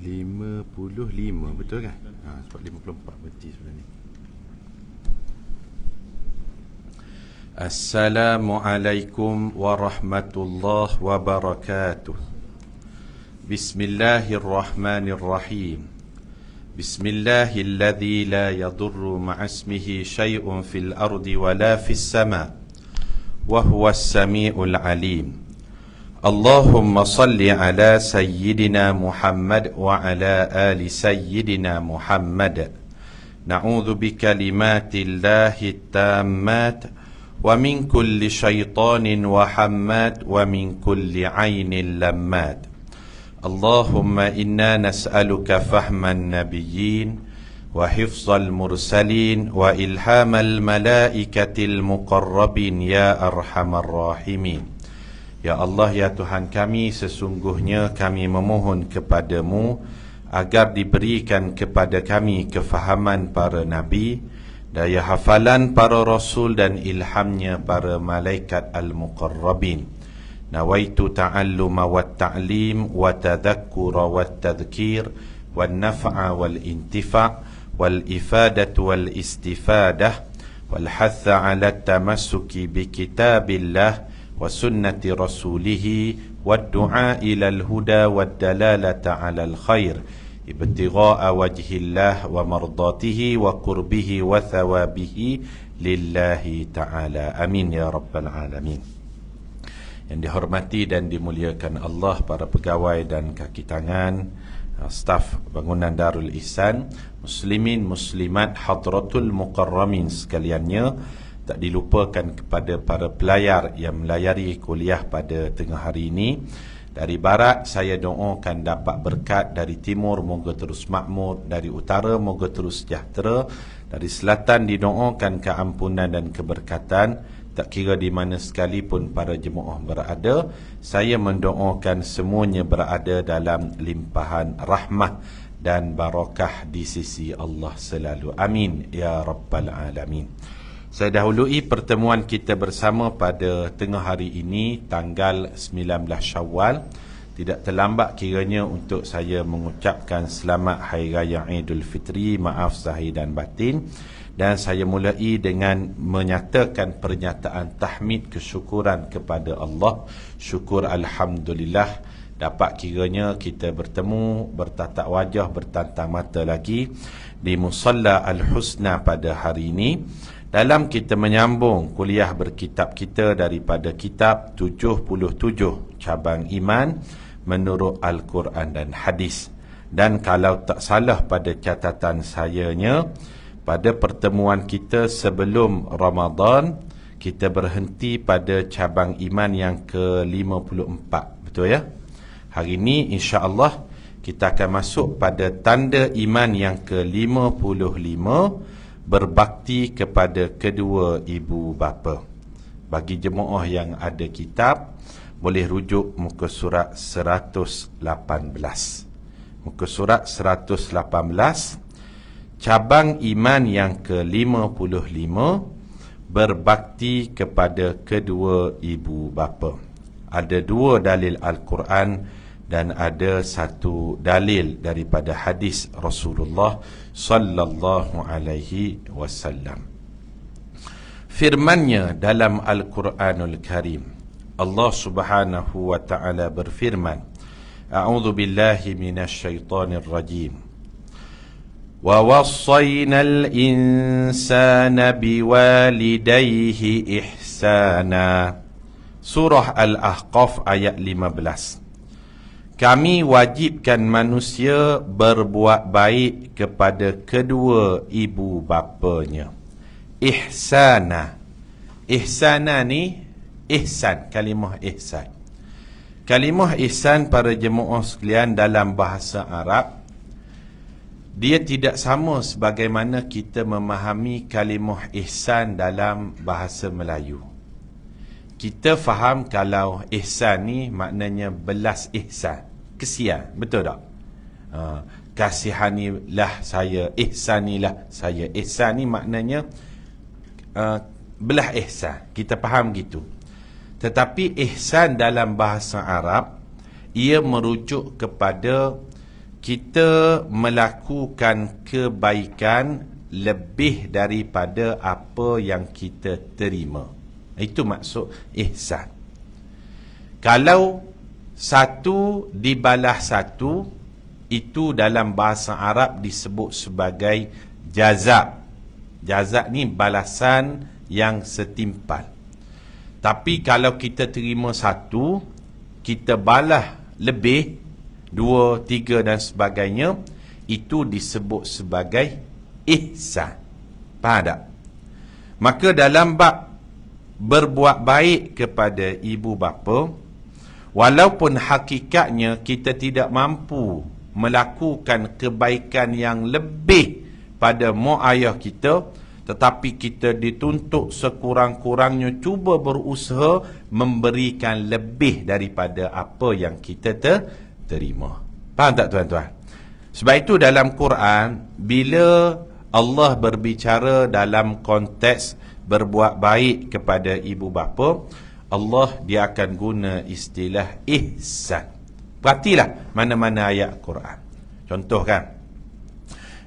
55, betul kan? Sebab 54 berhenti sebenarnya. Assalamualaikum warahmatullahi wabarakatuh. Bismillahirrahmanirrahim. Bismillahilladzi la yadurru ma'asmihi syai'un fil ardi wa la fis sama' wa huwas sami'ul alim. Allahumma salli ala sayyidina Muhammad wa ala ali sayyidina Muhammad. Na'udzu bikalimatillahi tammat wa min kulli syaitanin wa hammat wa min kulli ainin lammat. Allahumma inna nas'aluka fahman nabiyyin wa hifzal mursalin wa ilhamal malaikatil muqarrabin ya arhamar rahimin. Ya Allah, ya Tuhan kami, sesungguhnya kami memohon kepadamu agar diberikan kepada kami kefahaman para nabi, daya hafalan para rasul dan ilhamnya para malaikat al-muqarrabin. Nawaitu ta'alluma wa ta'lim wa tadhakkura wa tadhkir wa naf'a wal intifa' wal ifadatu wal istifadah wal hatha ala tamassuki bi kitabillah wa sunnati rasulih wa du'a ila al-huda wa dalalata ala al-khair ibtigha'a wajhillah wa mardatihi wa qurbihi wa thawabihi lillahi ta'ala. Amin ya rabbal alamin. Yang dihormati dan dimuliakan Allah, para pegawai dan kaki tangan, staf bangunan Darul Ihsan, muslimin muslimat hadratul mukarramin sekaliannya, tak dilupakan kepada para pelayar yang melayari kuliah pada tengah hari ini. Dari barat saya doakan dapat berkat, dari timur moga terus makmur, dari utara moga terus sejahtera, dari selatan didoakan keampunan dan keberkatan. Tak kira di mana sekalipun para jemaah berada, saya mendoakan semuanya berada dalam limpahan rahmah dan barakah di sisi Allah selalu. Amin ya rabbal alamin. Saya dahului pertemuan kita bersama pada tengah hari ini, tanggal 19 Syawal. Tidak terlambat kiranya untuk saya mengucapkan selamat Hari Raya Aidul Fitri, maaf zahir dan batin. Dan saya mulai dengan menyatakan pernyataan tahmid kesyukuran kepada Allah. Syukur alhamdulillah dapat kiranya kita bertemu, bertatap wajah, bertantang mata lagi di Musalla Al-Husna pada hari ini, dalam kita menyambung kuliah berkitab kita daripada kitab 77 cabang iman menurut Al-Quran dan Hadis. Dan kalau tak salah pada catatan sayanya, pada pertemuan kita sebelum Ramadan, kita berhenti pada cabang iman yang ke-54. Betul ya? Hari ini insya-Allah kita akan masuk pada tanda iman yang ke-55, berbakti kepada kedua ibu bapa. Bagi jemaah yang ada kitab, boleh rujuk muka surat 118. Muka surat 118, cabang iman yang ke-55, berbakti kepada kedua ibu bapa. Ada dua dalil Al-Quran dan ada satu dalil daripada hadis Rasulullah sallallahu alaihi wasallam. Firman-Nya dalam Al-Quranul Karim, Allah Subhanahu wa taala berfirman, A'udzu billahi minasyaitonir rajim. وَوَصَّيْنَا الْإِنسَانَ بِوَالِدَيْهِ إِحْسَانًا. Surah Al-Ahqaf ayat 15. Kami wajibkan manusia berbuat baik kepada kedua ibu bapanya. Ihsana. Ihsana ni ihsan, kalimah ihsan. Kalimah ihsan para jemaah sekalian dalam bahasa Arab, dia tidak sama sebagaimana kita memahami kalimah ihsan dalam bahasa Melayu. Kita faham kalau ihsan ni maknanya belas ihsan, kesian, betul tak? Kasihanilah saya, ihsanilah saya. Ihsan ni maknanya belah ihsan, kita faham gitu. Tetapi ihsan dalam bahasa Arab, ia merujuk kepada kita melakukan kebaikan lebih daripada apa yang kita terima. Itu maksud ihsan. Kalau satu dibalas satu, itu dalam bahasa Arab disebut sebagai jaza. Jaza ni balasan yang setimpal. Tapi kalau kita terima satu, kita balas lebih, 2, 3 dan sebagainya, itu disebut sebagai ihsan. Faham tak? Maka dalam bab berbuat baik kepada ibu bapa, walaupun hakikatnya kita tidak mampu melakukan kebaikan yang lebih pada mak ayah kita, tetapi kita dituntut sekurang-kurangnya cuba berusaha memberikan lebih daripada apa yang kita terima. Faham tak tuan-tuan? Sebab itu dalam Quran, bila Allah berbicara dalam konteks berbuat baik kepada ibu bapa, Allah dia akan guna istilah ihsan. Perhatilah mana-mana ayat Quran. Contoh kan,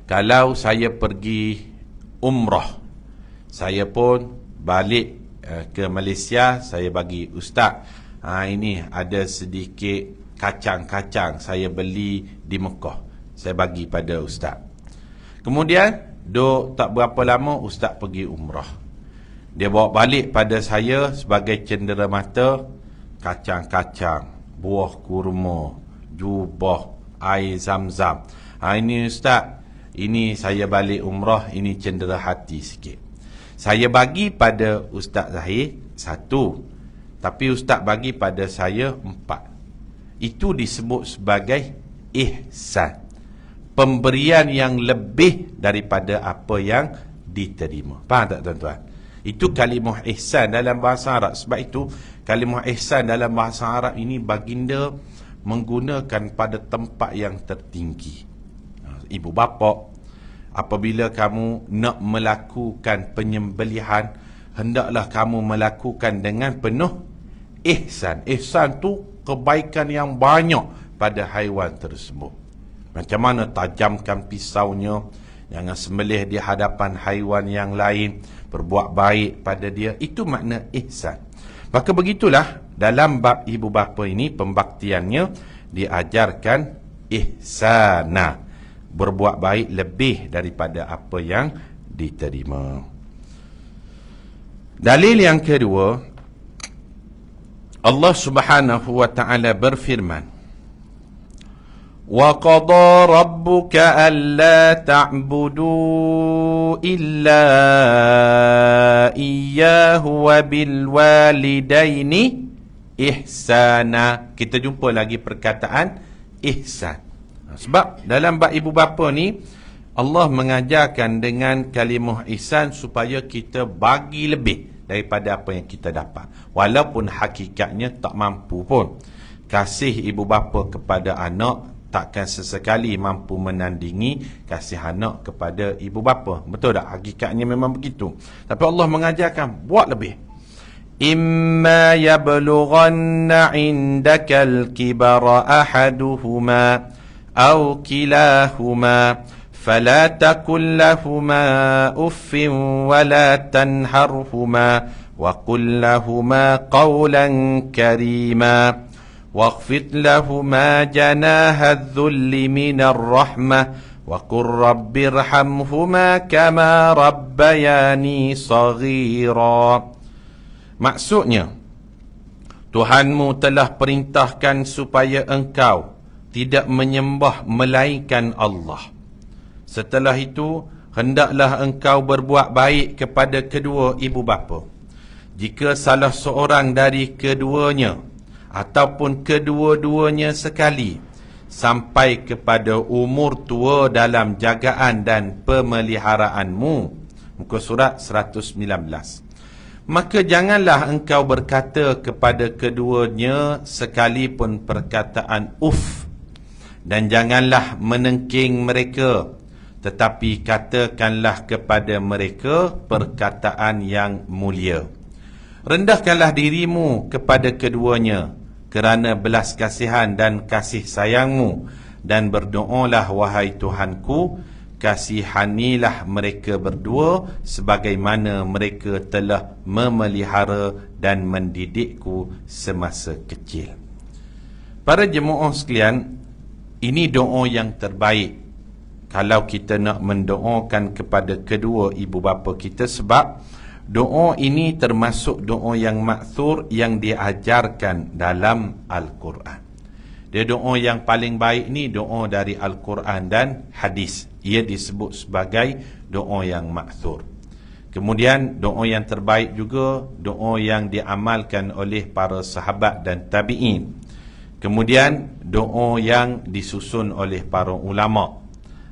kalau saya pergi umrah, saya pun balik ke Malaysia, saya bagi ustaz, ini ada sedikit kacang-kacang saya beli di Mekah, saya bagi pada ustaz. Kemudian tak berapa lama ustaz pergi umrah, dia bawa balik pada saya sebagai cenderamata kacang-kacang, buah kurma, jubah, air zam-zam. Ini ustaz, ini saya balik umrah, ini cendera hati sikit. Saya bagi pada Ustaz Zahir 1, tapi ustaz bagi pada saya 4. Itu disebut sebagai ihsan. Pemberian yang lebih daripada apa yang diterima. Faham tak tuan-tuan? Itu kalimah ihsan dalam bahasa Arab. Sebab itu kalimah ihsan dalam bahasa Arab ini baginda menggunakan pada tempat yang tertinggi. Ibu bapa, apabila kamu nak melakukan penyembelihan, hendaklah kamu melakukan dengan penuh ihsan. Ihsan tu kebaikan yang banyak pada haiwan tersebut. Macam mana tajamkan pisaunya, jangan sembelih di hadapan haiwan yang lain, berbuat baik pada dia, itu makna ihsan. Maka begitulah dalam bab ibu bapa ini, pembaktiannya diajarkan ihsana, berbuat baik lebih daripada apa yang diterima. Dalil yang kedua, Allah Subhanahu wa taala berfirman, wa qada rabbuka alla ta'budu illa iyyahu wa bil walidaini ihsana. Kita jumpa lagi perkataan ihsan. Sebab dalam bab ibu bapa ni, Allah mengajarkan dengan kalimah ihsan supaya kita bagi lebih daripada apa yang kita dapat, walaupun hakikatnya tak mampu pun. Kasih ibu bapa kepada anak takkan sesekali mampu menandingi kasih anak kepada ibu bapa. Betul tak? Hakikatnya memang begitu. Tapi Allah mengajarkan buat lebih. Imma yablughanna indakal kibara ahaduhuma aw kilahuma fala takul lahuma uffin wala tanharhuma wa qul lahuma qawlan karima واخفض لهما جناح الذل من الرحمة وقل رب ارحمهما كما ربياني صغيرا. Maksudnya, Tuhanmu telah perintahkan supaya engkau tidak menyembah melainkan Allah. Setelah itu, hendaklah engkau berbuat baik kepada kedua ibu bapa. Jika salah seorang dari keduanya ataupun kedua-duanya sekali sampai kepada umur tua dalam jagaan dan pemeliharaanmu, muka surat 119, maka janganlah engkau berkata kepada keduanya sekalipun perkataan uf, dan janganlah menengking mereka, tetapi katakanlah kepada mereka perkataan yang mulia. Rendahkanlah dirimu kepada keduanya kerana belas kasihan dan kasih sayangmu, dan berdoalah wahai Tuhanku, kasihanilah mereka berdua sebagaimana mereka telah memelihara dan mendidikku semasa kecil. Para jemaah sekalian, ini doa yang terbaik kalau kita nak mendoakan kepada kedua ibu bapa kita, sebab doa ini termasuk doa yang ma'thur yang diajarkan dalam Al-Quran. Dia doa yang paling baik ni doa dari Al-Quran dan hadis. Ia disebut sebagai doa yang ma'thur. Kemudian doa yang terbaik juga doa yang diamalkan oleh para sahabat dan tabi'in. Kemudian doa yang disusun oleh para ulama,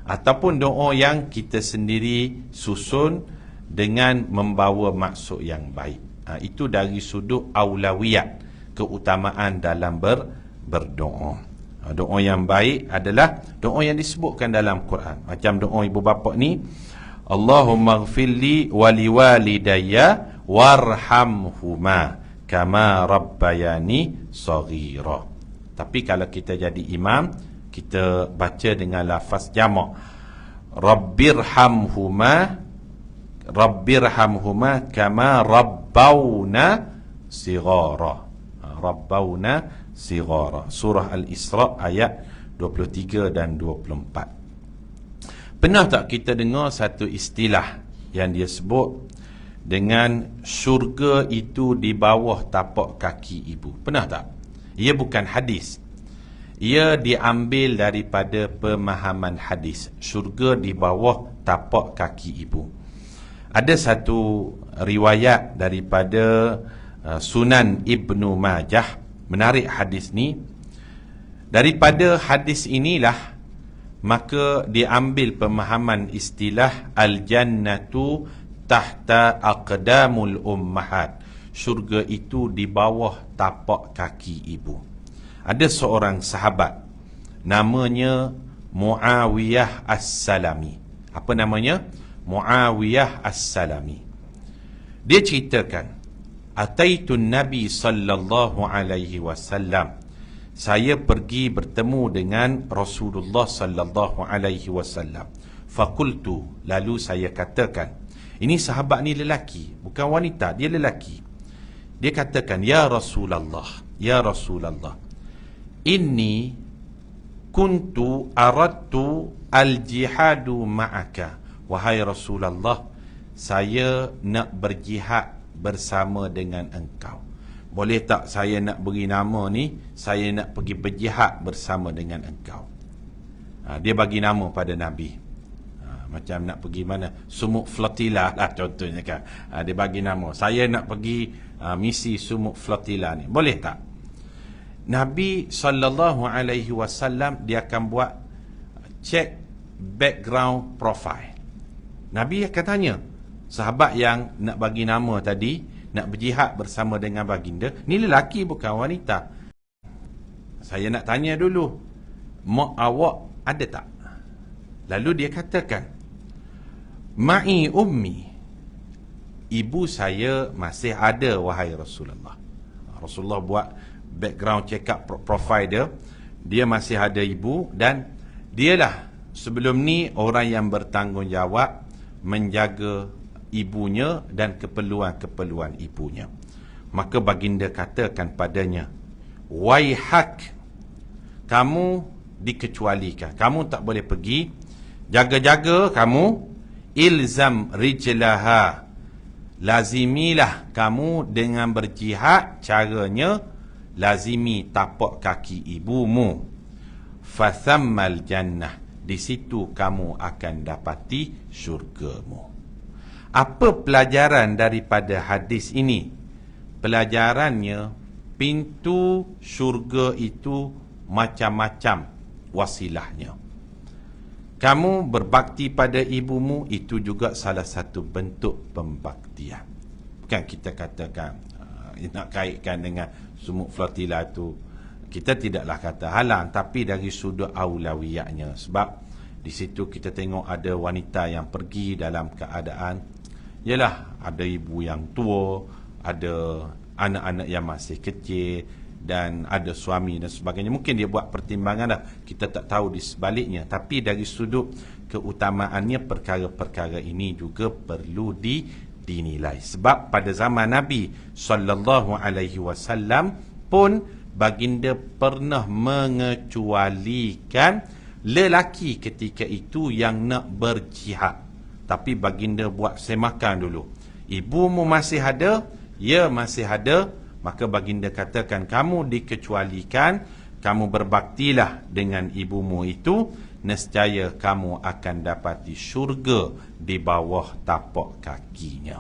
ataupun doa yang kita sendiri susun dengan membawa maksud yang baik. Itu dari sudut aulawiyat, keutamaan dalam berdoa. Doa yang baik adalah doa yang disebutkan dalam Quran. Macam doa ibu bapa ni, Allahumma ghfirli wa liwalidayya warhamhuma kama rabbayani saghira. Tapi kalau kita jadi imam, kita baca dengan lafaz jamak, Rabbirhamhuma kama rabbawna sighara. Rabbawna sighara. Surah Al-Isra ayat 23 dan 24. Pernah tak kita dengar satu istilah yang dia sebut dengan syurga itu di bawah tapak kaki ibu? Pernah tak? Ia bukan hadis. Ia diambil daripada pemahaman hadis. Syurga di bawah tapak kaki ibu. Ada satu riwayat daripada Sunan Ibnu Majah, menarik hadis ni. Daripada hadis inilah maka diambil pemahaman istilah al-jannatu tahta aqdamul ummahat. Syurga itu di bawah tapak kaki ibu. Ada seorang sahabat namanya Muawiyah As-Salami. Apa namanya? Muawiyah As-Salami. Dia ceritakan, Ataitun Nabi sallallahu alaihi wasallam. Saya pergi bertemu dengan Rasulullah sallallahu alaihi wasallam. Faqultu, lalu saya katakan, ini sahabat ni lelaki, bukan wanita, dia lelaki. Dia katakan, ya Rasulullah, ya Rasulullah, inni kuntu aradtu al-jihadu ma'aka. Wahai Rasulullah, saya nak berjihad bersama dengan engkau. Boleh tak saya nak beri nama ni, saya nak pergi berjihad bersama dengan engkau? Dia bagi nama pada Nabi. Macam nak pergi mana? Sumuk Flotilla lah contohnya kan. Dia bagi nama, saya nak pergi misi Sumuk Flotilla ni. Boleh tak? Nabi SAW dia akan buat check background profile. Nabi akan tanya sahabat yang nak bagi nama tadi, nak berjihad bersama dengan baginda, ni lelaki bukan wanita. Saya nak tanya dulu, mak awak ada tak? Lalu dia katakan, ma'i ummi, ibu saya masih ada wahai Rasulullah. Rasulullah buat background check up profile dia. Dia masih ada ibu, dan dialah sebelum ni orang yang bertanggungjawab menjaga ibunya dan keperluan-keperluan ibunya. Maka baginda katakan padanya, waihak, kamu dikecualikan, kamu tak boleh pergi. Jaga-jaga kamu, ilzam rijlaha, lazimilah kamu dengan berjihad, caranya lazimi tapak kaki ibumu. Fathammal jannah, di situ kamu akan dapati syurgamu. Apa pelajaran daripada hadis ini? Pelajarannya, pintu syurga itu macam-macam wasilahnya. Kamu berbakti pada ibumu, itu juga salah satu bentuk pembaktian. Bukan kita katakan nak kaitkan dengan Sumuk Flotilla itu, kita tidaklah kata halang, tapi dari sudut aulawiyatnya. Sebab di situ kita tengok ada wanita yang pergi dalam keadaan, yalah, ada ibu yang tua, ada anak-anak yang masih kecil, dan ada suami dan sebagainya. Mungkin dia buat pertimbangan dah, kita tak tahu di sebaliknya. Tapi dari sudut keutamaannya, perkara-perkara ini juga perlu dinilai. Sebab pada zaman Nabi SAW pun baginda pernah mengecualikan lelaki ketika itu yang nak berjihad. Tapi baginda buat semakan dulu. Ibumu masih ada, ya masih ada, maka baginda katakan kamu dikecualikan, kamu berbaktilah dengan ibumu itu, nescaya kamu akan dapati syurga di bawah tapak kakinya.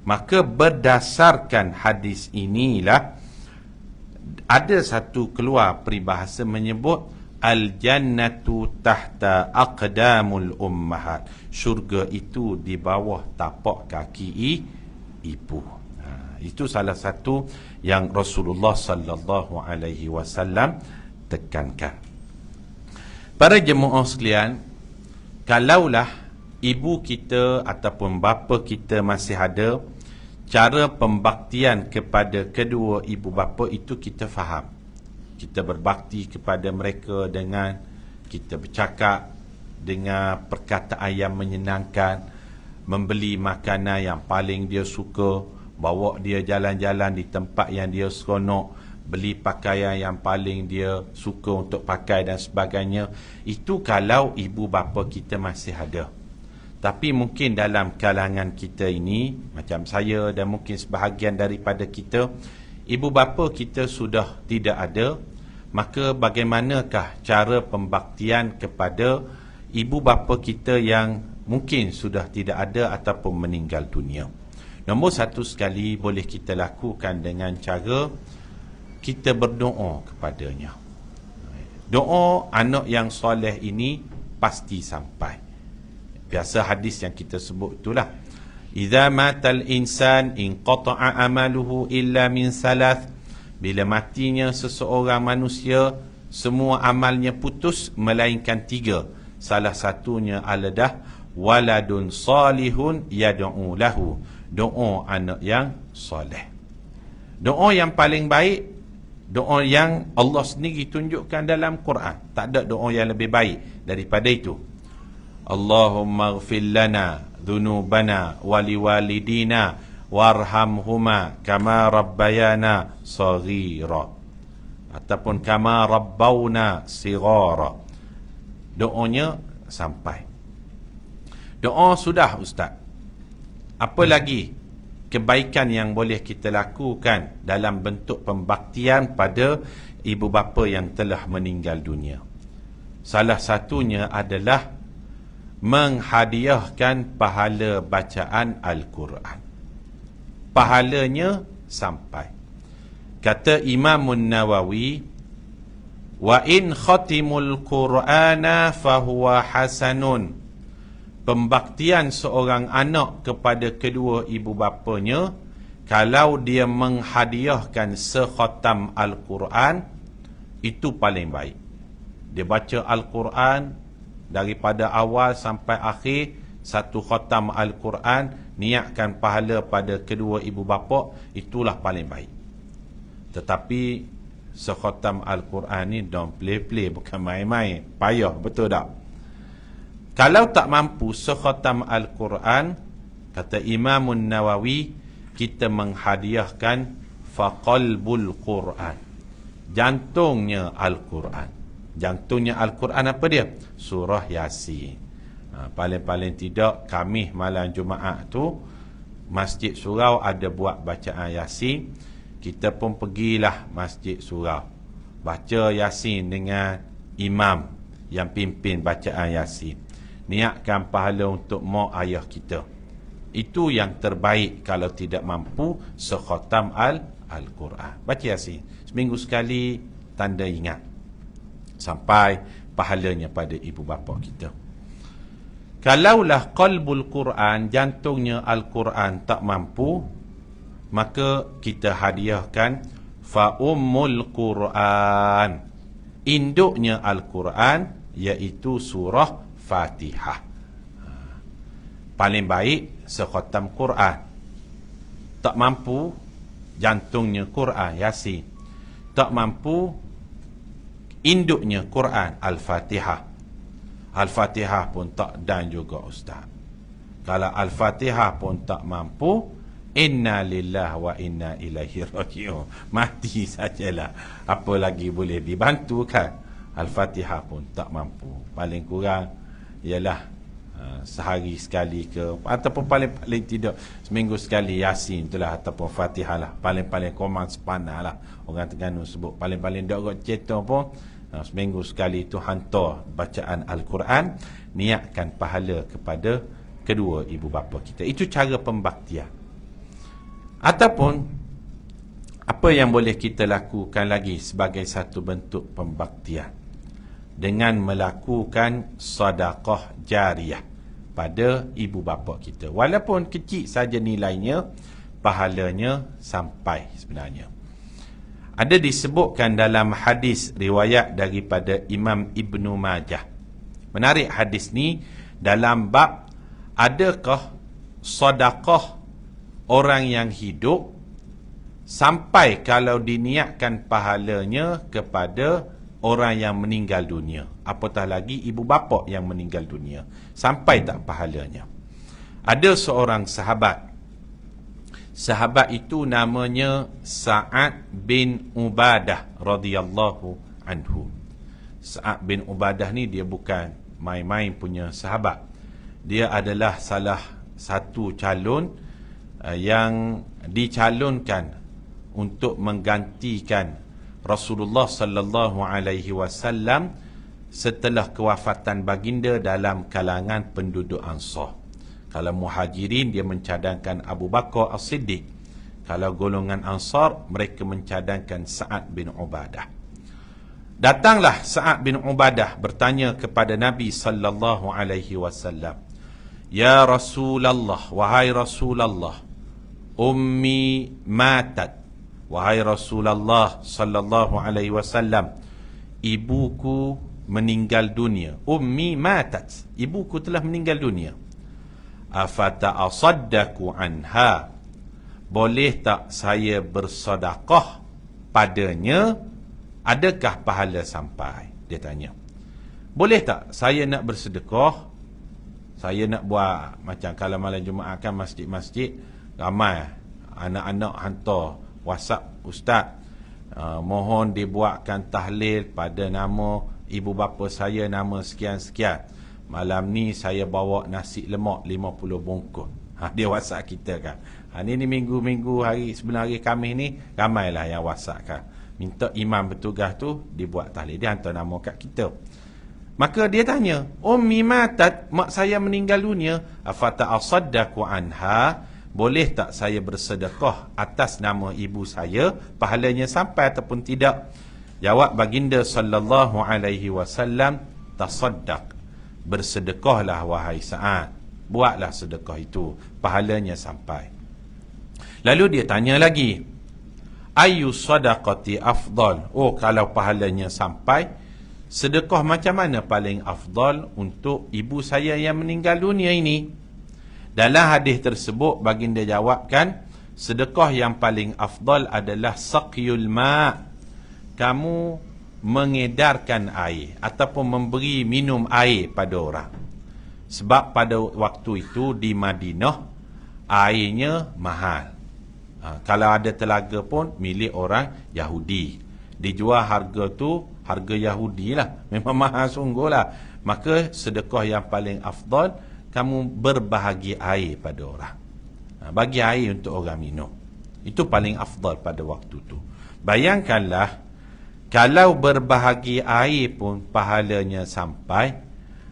Maka berdasarkan hadis inilah ada satu keluar peribahasa menyebut al-jannatu tahta aqdamul ummahat. Syurga itu di bawah tapak kaki ibu. Itu salah satu yang Rasulullah sallallahu alaihi wasallam tekankan. Para jemaah sekalian, kalaulah ibu kita ataupun bapa kita masih ada, cara pembaktian kepada kedua ibu bapa itu kita faham. Kita berbakti kepada mereka dengan kita bercakap dengan perkataan yang menyenangkan, membeli makanan yang paling dia suka, bawa dia jalan-jalan di tempat yang dia seronok, beli pakaian yang paling dia suka untuk pakai dan sebagainya. Itu kalau ibu bapa kita masih ada. Tapi mungkin dalam kalangan kita ini, macam saya dan mungkin sebahagian daripada kita, ibu bapa kita sudah tidak ada. Maka bagaimanakah cara pembaktian kepada ibu bapa kita yang mungkin sudah tidak ada ataupun meninggal dunia? Nombor satu sekali boleh kita lakukan dengan cara kita berdoa kepadanya. Doa anak yang soleh ini pasti sampai. Biasa hadis yang kita sebut itulah, idza matal insan inqata'a amaluhu illa min salath. Bila matinya seseorang manusia, semua amalnya putus melainkan 3. Salah satunya adalah waladun salihun yad'u lahu, doa anak yang soleh. Doa yang paling baik, doa yang Allah sendiri tunjukkan dalam Quran. Tak ada doa yang lebih baik daripada itu. Allahumma ighfir lana dhunubana waliwalidina warhamhuma kama rabbayana saghira, ataupun kama rabbawna sighara. Doanya sampai. Doa sudah ustaz. Apa lagi kebaikan yang boleh kita lakukan dalam bentuk pembaktian pada ibu bapa yang telah meninggal dunia? Salah satunya adalah menghadiahkan pahala bacaan Al-Quran. Pahalanya sampai. Kata Imam Nawawi, wa in khatimul Qur'ana fahuwa hasanun. Pembaktian seorang anak kepada kedua ibu bapanya, kalau dia menghadiahkan sekhatam Al-Quran, itu paling baik. Dia baca Al-Quran daripada awal sampai akhir, satu khatam Al-Quran, niatkan pahala pada kedua ibu bapa, itulah paling baik. Tetapi sekhatam Al-Quran ni don't play-play, bukan main-main, payah, betul tak? Kalau tak mampu sekhatam Al-Quran, kata Imam Nawawi, kita menghadiahkan faqalbul Quran, jantungnya Al-Quran. Jantungnya Al-Quran apa dia? Surah Yasin. Paling-paling tidak Khamis malam Jumaat tu Masjid Surau ada buat bacaan Yasin. Kita pun pergilah Masjid Surau, baca Yasin dengan imam yang pimpin bacaan Yasin. Niatkan pahala untuk mak ayah kita. Itu yang terbaik kalau tidak mampu sekhatam Al-Quran. Baca Yasin seminggu sekali, tanda ingat, sampai pahalanya pada ibu bapa kita. Kalaulah qalbul Quran, jantungnya Al-Quran tak mampu, maka kita hadiahkan fa ummul Quran, induknya Al-Quran, iaitu surah Fatihah. Paling baik sekhatam Quran. Tak mampu, jantungnya Quran Yasin. tak mampu, induknya Quran Al-Fatihah. Al-Fatihah pun tak dan juga ustaz. Kalau Al-Fatihah pun tak mampu, inna lillahi wa inna ilaihi raji'un, mati sajalah, apa lagi boleh dibantu kan. Al-Fatihah pun tak mampu, paling kurang ialah sehari sekali ke, ataupun paling tidak seminggu sekali Yasin itulah, ataupun Fatihah lah, paling komand sepanah lah orang Terengganu sebut. Paling dok cerita pun seminggu sekali itu hantar bacaan Al-Quran, niatkan pahala kepada kedua ibu bapa kita. Itu cara pembaktian. Ataupun apa yang boleh kita lakukan lagi sebagai satu bentuk pembaktian, dengan melakukan sedekah jariah pada ibu bapa kita. Walaupun kecil saja nilainya, pahalanya sampai sebenarnya. Ada disebutkan dalam hadis riwayat daripada Imam Ibnu Majah. Menarik hadis ni dalam bab adakah sedekah orang yang hidup sampai kalau diniatkan pahalanya kepada orang yang meninggal dunia, apatah lagi ibu bapa yang meninggal dunia, sampai tak pahalanya. Ada seorang sahabat itu namanya Sa'ad bin Ubadah radhiyallahu anhu. Sa'ad bin Ubadah ni dia bukan main-main punya sahabat. Dia adalah salah satu calon yang dicalonkan untuk menggantikan Rasulullah sallallahu alaihi wasallam setelah kewafatan baginda dalam kalangan penduduk Ansar. Kalau Muhajirin dia mencadangkan Abu Bakar As-Siddiq. Kalau golongan Ansar mereka mencadangkan Sa'ad bin Ubadah. Datanglah Sa'ad bin Ubadah bertanya kepada Nabi sallallahu alaihi wasallam, "Ya Rasulullah, wahai Rasulullah, ummi matat." Wahai Rasulullah sallallahu alaihi wasallam, ibuku meninggal dunia. Ummi matat, ibuku telah meninggal dunia. Afata asaddaku anha, boleh tak saya bersedekah padanya? Adakah pahala sampai? Dia tanya. Boleh tak saya nak bersedekah? Saya nak buat macam kalau malam Jumaat kan masjid-masjid ramai anak-anak hantar WhatsApp, "Ustaz, mohon dibuatkan tahlil pada nama ibu bapa saya, nama sekian-sekian. Malam ni saya bawa nasi lemak 50 bungkus." Dia WhatsApp kita kan. Ni minggu-minggu hari sebelum hari Khamis ni ramailah yang WhatsApp kan. Minta imam bertugas tu dibuat tahlil, dia hantar nama kat kita. Maka dia tanya, "Ummi matat, mak saya meninggal dunia, afata asaddaku anha, boleh tak saya bersedekah atas nama ibu saya, pahalanya sampai ataupun tidak?" Jawab baginda sallallahu alaihi wasallam, "Tasaddaq, bersedekahlah wahai Sa'ad, buatlah sedekah itu, pahalanya sampai." Lalu dia tanya lagi, "Ayu sadaqati afdal?" Oh, kalau pahalanya sampai, sedekah macam mana paling afdal untuk ibu saya yang meninggal dunia ini? Dalam hadis tersebut baginda jawabkan, sedekah yang paling afdal adalah saqyul ma', kamu mengedarkan air ataupun memberi minum air pada orang. Sebab pada waktu itu di Madinah airnya mahal. Kalau ada telaga pun milik orang Yahudi, dijual harga tu harga Yahudi lah, memang mahal sungguh lah. Maka sedekah yang paling afdal, kamu berbahagi air pada orang, bagi air untuk orang minum. Itu paling afdal pada waktu tu. Bayangkanlah kalau berbahagi air pun pahalanya sampai,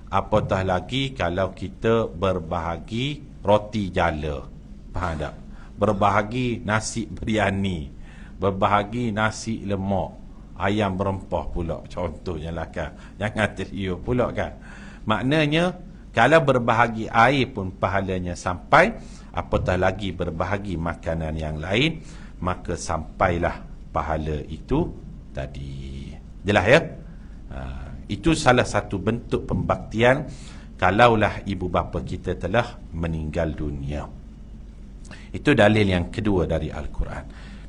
apatah lagi kalau kita berbahagi roti jala. Faham tak? Berbahagi nasi biryani, berbahagi nasi lemak, ayam berempah pula contohnya lah kan. Jangan teriuk pula kan. Maknanya kalau berbahagi air pun pahalanya sampai, apatah lagi berbahagi makanan yang lain, maka sampailah pahala itu tadi. Jelas ya? Itu salah satu bentuk pembaktian kalaulah ibu bapa kita telah meninggal dunia. Itu dalil yang kedua dari Al-Quran.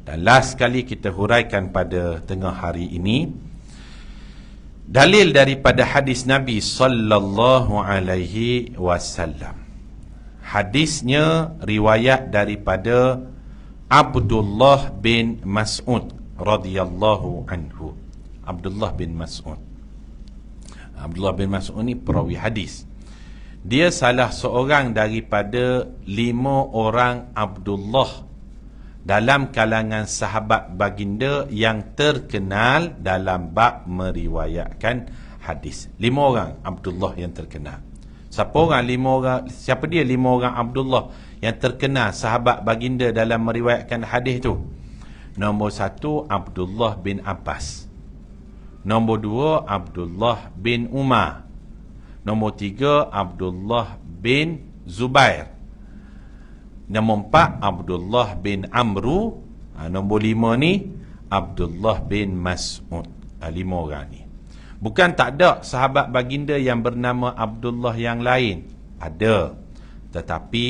Dan last sekali kita huraikan pada tengah hari ini, dalil daripada hadis Nabi sallallahu alaihi wasallam. Hadisnya riwayat daripada Abdullah bin Mas'ud radhiyallahu anhu. Abdullah bin Mas'ud. Abdullah bin Mas'ud ni perawi hadis. Dia salah seorang daripada 5 orang Abdullah dalam kalangan sahabat baginda yang terkenal dalam bab meriwayatkan hadis. 5 orang Abdullah yang terkenal. Siapa dia 5 orang Abdullah yang terkenal sahabat baginda dalam meriwayatkan hadis tu? Nombor 1 Abdullah bin Abbas. Nombor 2 Abdullah bin Umar. Nombor 3 Abdullah bin Zubair. Nombor 4 Abdullah bin Amru. Nombor 5 ni Abdullah bin Mas'ud. 5 orang ni. Bukan tak ada sahabat baginda yang bernama Abdullah yang lain. Ada. Tetapi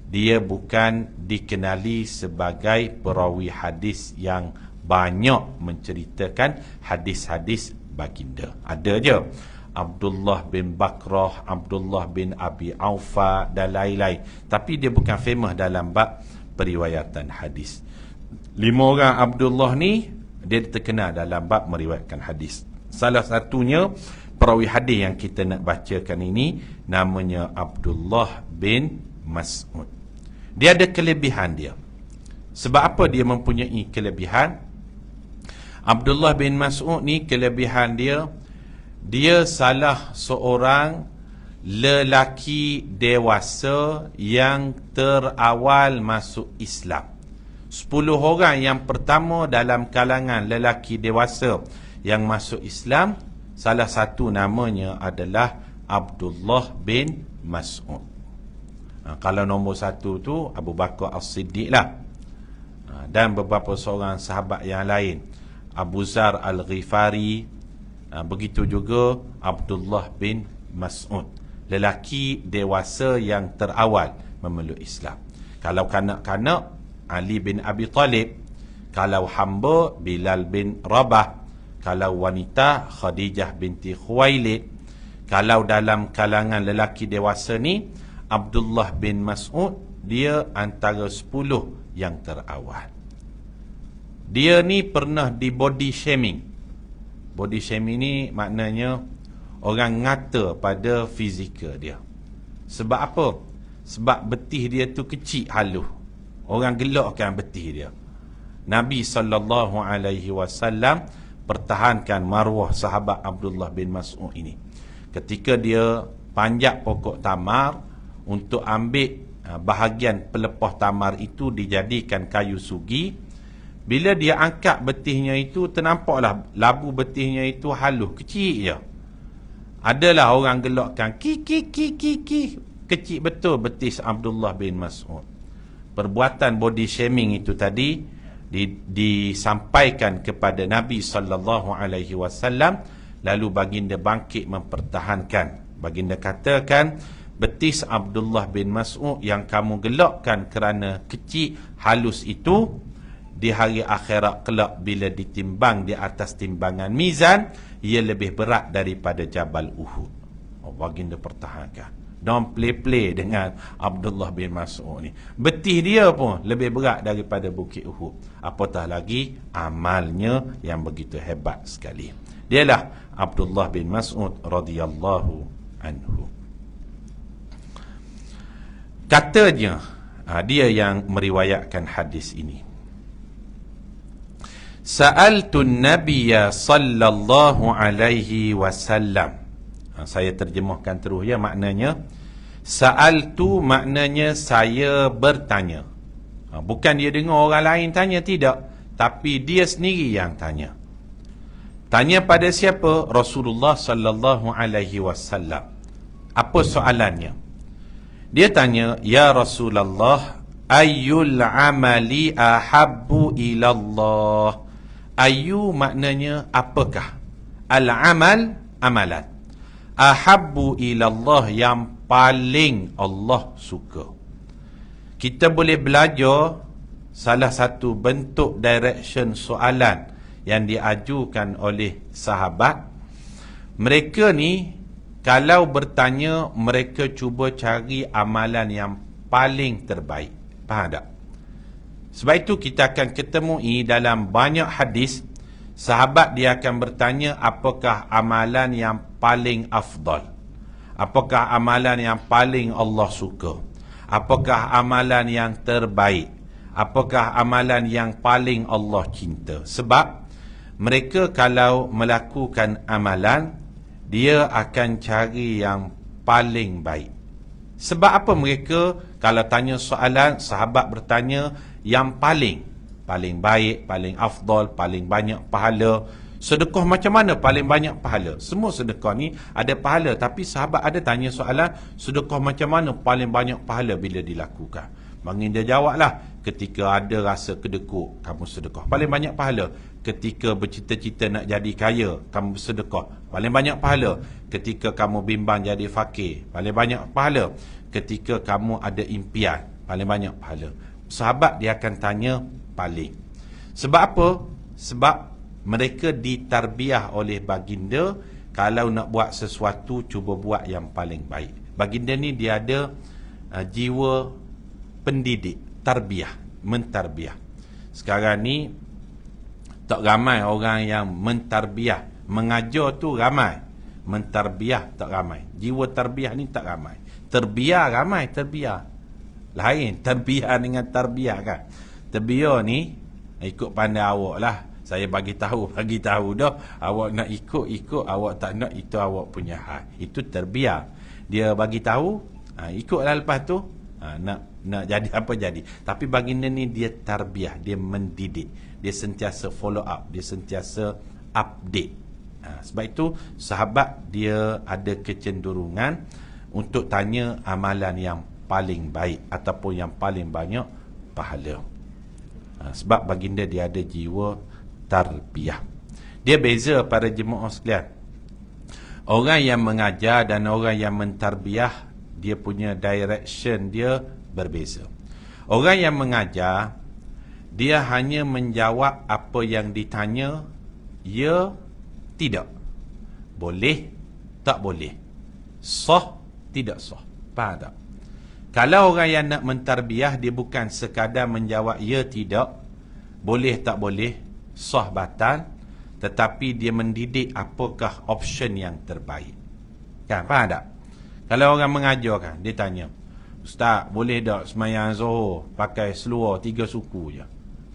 dia bukan dikenali sebagai perawi hadis yang banyak menceritakan hadis-hadis baginda. Ada je. Abdullah bin Bakrah, Abdullah bin Abi Aufa dan lain-lain. Tapi dia bukan famous dalam bab periwayatan hadis. 5 orang Abdullah ni dia terkenal dalam bab meriwayatkan hadis. Salah satunya perawi hadis yang kita nak bacakan ini namanya Abdullah bin Mas'ud. Dia ada kelebihan dia. Sebab apa dia mempunyai kelebihan? Abdullah bin Mas'ud ni kelebihan dia salah seorang lelaki dewasa yang terawal masuk Islam. 10 orang yang pertama dalam kalangan lelaki dewasa yang masuk Islam, salah satu namanya adalah Abdullah bin Mas'ud. Kalau nombor 1 tu Abu Bakar As-Siddiq lah. Dan beberapa seorang sahabat yang lain, Abu Zar Al-Ghifari. Begitu juga Abdullah bin Mas'ud, lelaki dewasa yang terawal memeluk Islam. Kalau kanak-kanak, Ali bin Abi Talib. Kalau hamba, Bilal bin Rabah. Kalau wanita, Khadijah binti Khuwailid. Kalau dalam kalangan lelaki dewasa ni, Abdullah bin Mas'ud, dia antara 10 yang terawal. Dia ni pernah di body shaming. Body shaming ni maknanya orang ngata pada fizikal dia. Sebab apa? Sebab betih dia tu kecil halus. Orang gelakkan betih dia. Nabi SAW pertahankan maruah sahabat Abdullah bin Mas'ud ini. Ketika dia panjat pokok tamar untuk ambil bahagian pelepah tamar itu dijadikan kayu sugi, bila dia angkat betihnya itu, ternampaklah labu betihnya itu halus, kecil je. Adalah orang gelakkan, ki, kecil betul betis Abdullah bin Mas'ud. Perbuatan body shaming itu tadi disampaikan kepada Nabi SAW, lalu baginda bangkit mempertahankan. Baginda katakan, betis Abdullah bin Mas'ud yang kamu gelakkan kerana kecil halus itu, di hari akhirat kelak bila ditimbang di atas timbangan mizan, ia lebih berat daripada Jabal Uhud. Baginda pertahankan. Don't play dengan Abdullah bin Mas'ud ni. Betih dia pun lebih berat daripada Bukit Uhud. Apatah lagi amalnya yang begitu hebat sekali. Dialah Abdullah bin Mas'ud radhiyallahu anhu. Katanya, dia yang meriwayatkan hadis ini. Sa'altun Nabiyya sallallahu alaihi wasallam. Saya terjemahkan terus ya, maknanya sa'altu maknanya saya bertanya. Bukan dia dengar orang lain tanya, tidak, tapi dia sendiri yang tanya. Tanya pada siapa? Rasulullah sallallahu alaihi wasallam. Apa soalannya? Dia tanya, ya Rasulullah, ayyul amali ahabbu ilallah. Ayu maknanya apakah? Al-amal, amalan. Ahabbu ilallah, yang paling Allah suka. Kita boleh belajar salah satu bentuk direction soalan yang diajukan oleh sahabat, mereka ni kalau bertanya, mereka cuba cari amalan yang paling terbaik. Faham tak? Sebab itu kita akan ketemui dalam banyak hadis, sahabat dia akan bertanya, apakah amalan yang paling afdal? Apakah amalan yang paling Allah suka? Apakah amalan yang terbaik? Apakah amalan yang paling Allah cinta? Sebab mereka kalau melakukan amalan, dia akan cari yang paling baik. Sebab apa mereka kalau tanya soalan, sahabat bertanya yang paling baik, paling afdal, paling banyak pahala. Sedekah macam mana paling banyak pahala? Semua sedekah ni ada pahala, tapi sahabat ada tanya soalan, sedekah macam mana paling banyak pahala bila dilakukan? Baginda jawablah, ketika ada rasa kedekut, kamu sedekah, paling banyak pahala. Ketika bercita-cita nak jadi kaya, kamu bersedekah, paling banyak pahala. Ketika kamu bimbang jadi fakir, paling banyak pahala. Ketika kamu ada impian, paling banyak pahala. Sahabat dia akan tanya paling. Sebab apa? Sebab mereka ditarbiah oleh baginda, kalau nak buat sesuatu, cuba buat yang paling baik. Baginda ni dia ada jiwa pendidik, tarbiah, mentarbiah. Sekarang ni tak ramai orang yang mentarbiah. Mengajar tu ramai, mentarbiah tak ramai. Jiwa tarbiah ni tak ramai. Terbiar ramai, terbiar. Lain terbiar dengan tarbiah kan. Terbiar ni ikut pandai awak lah. Saya bagi tahu dah. Awak nak ikut, awak tak nak, itu awak punya hal. Itu terbiar. Dia bagi tahu, ikutlah lepas tu. Nak jadi apa jadi. Tapi baginda ni dia tarbiah, dia mendidik, dia sentiasa follow up, dia sentiasa update. Sebab itu sahabat dia ada kecenderungan untuk tanya amalan yang paling baik ataupun yang paling banyak pahala. Sebab baginda dia ada jiwa tarbiah. Dia beza para jemaah sekalian. Orang yang mengajar dan orang yang mentarbiah, dia punya direction dia berbeza. Orang yang mengajar, dia hanya menjawab apa yang ditanya, ya, tidak, boleh, tak boleh, sah, tidak sah. Faham tak? Kalau orang yang nak mentarbiah, dia bukan sekadar menjawab ya, tidak, boleh, tak boleh, sah, batal, tetapi dia mendidik apakah option yang terbaik. Kan? Faham tak? Kalau orang mengajar kan, dia tanya, Ustaz, boleh tak semayang Zuhur pakai seluar 3 suku je?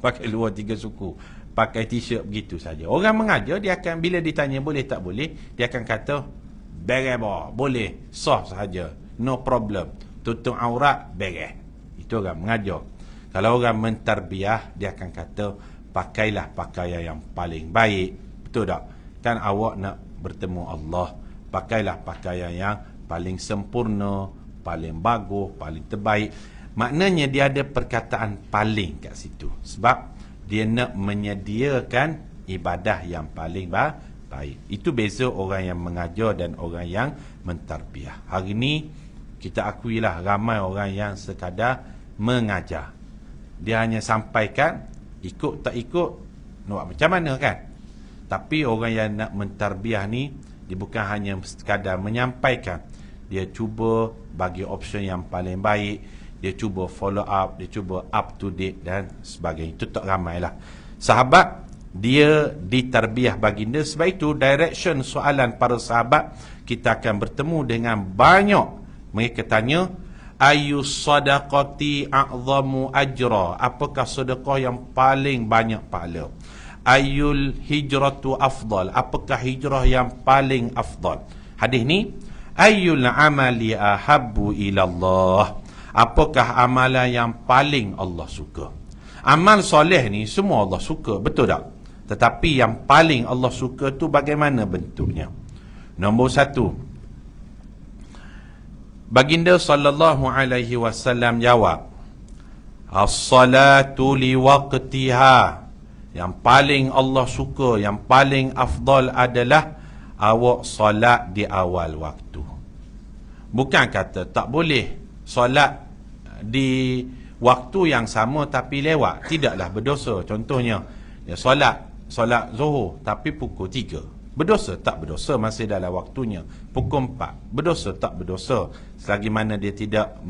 Pakai luar 3 suku, pakai t-shirt begitu saja. Orang mengajar, dia akan, bila ditanya boleh tak boleh, dia akan kata, beres, boleh, sah sahaja, no problem, tutup aurat, beres. Itu orang mengajar. Kalau orang mentarbiah, dia akan kata, pakailah pakaian yang paling baik. Betul tak? Kan awak nak bertemu Allah, pakailah pakaian yang paling sempurna, paling bagus, paling terbaik. Maknanya dia ada perkataan paling kat situ. Sebab dia nak menyediakan ibadah yang paling baik. Itu beza orang yang mengajar dan orang yang mentarbiah. Hari ni kita akuilah ramai orang yang sekadar mengajar. Dia hanya sampaikan, ikut tak ikut, nak buat macam mana kan? Tapi orang yang nak mentarbiah ni, dia bukan hanya sekadar menyampaikan, dia cuba bagi option yang paling baik, dia cuba follow up, dia cuba up to date dan sebagainya. Itu tak ramai lah. Sahabat, dia ditarbiah baginda. Sebab itu direction soalan para sahabat, kita akan bertemu dengan banyak. Mereka tanya, ayu sadaqati a'zamu ajra, apakah sedekah yang paling banyak pahala? Ayul hijratu afdal, apakah hijrah yang paling afdal? Hadis ni, ayul amali ahabbu ilallah, apakah amalan yang paling Allah suka? Amal soleh ni semua Allah suka, betul tak? Tetapi yang paling Allah suka tu bagaimana bentuknya? Nombor 1, baginda sallallahu alaihi wasallam jawab, as-salatu li waqtiha, yang paling Allah suka, yang paling afdal adalah awak solat di awal waktu. Bukan kata tak boleh solat di waktu yang sama tapi lewat, tidaklah berdosa. Contohnya, dia solat Zuhur tapi pukul 3, berdosa tak berdosa masih dalam waktunya. Pukul 4, berdosa tak berdosa selagi mana dia tidak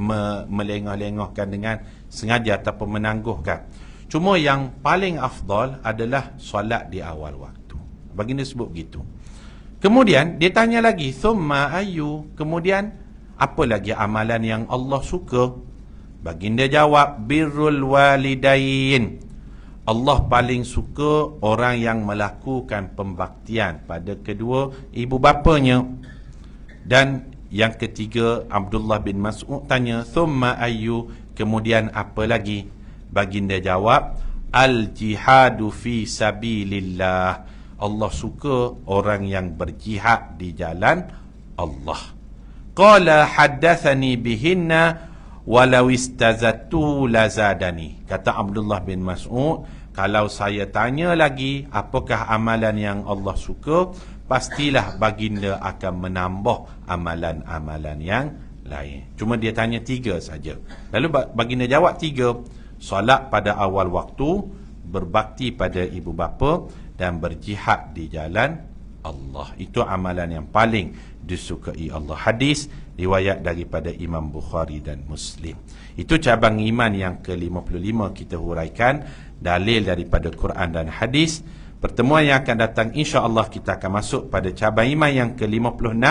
melengah-lengahkan dengan sengaja ataupun menangguhkan. Cuma yang paling afdal adalah solat di awal waktu. Baginda sebut begitu. Kemudian dia tanya lagi, thumma ayu, kemudian apa lagi amalan yang Allah suka? Baginda jawab, birrul walidain. Allah paling suka orang yang melakukan pembaktian pada kedua ibu bapanya. Dan yang ketiga, Abdullah bin Mas'ud tanya, thumma ayu, kemudian apa lagi? Baginda jawab, al-jihadu fi sabilillah. Allah suka orang yang berjihad di jalan Allah. Qala haddathani bihinna walau istazattu lazadani. Kata Abdullah bin Mas'ud, kalau saya tanya lagi apakah amalan yang Allah suka, pastilah baginda akan menambah amalan-amalan yang lain. Cuma dia tanya 3 saja. Lalu baginda jawab 3. Solat pada awal waktu, berbakti pada ibu bapa, dan berjihad di jalan Allah. Itu amalan yang paling disukai Allah. Hadis riwayat daripada Imam Bukhari dan Muslim. Itu cabang iman yang ke-55 kita huraikan, dalil daripada Quran dan hadis. Pertemuan yang akan datang insya-Allah kita akan masuk pada cabang iman yang ke-56.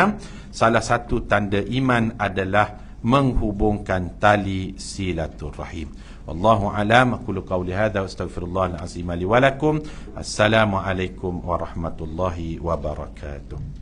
Salah satu tanda iman adalah menghubungkan tali silaturahim. Wallahu alam, aqulu qawli hadza wa astaghfirullahal azim li wa lakum. Assalamualaikum warahmatullahi wabarakatuh.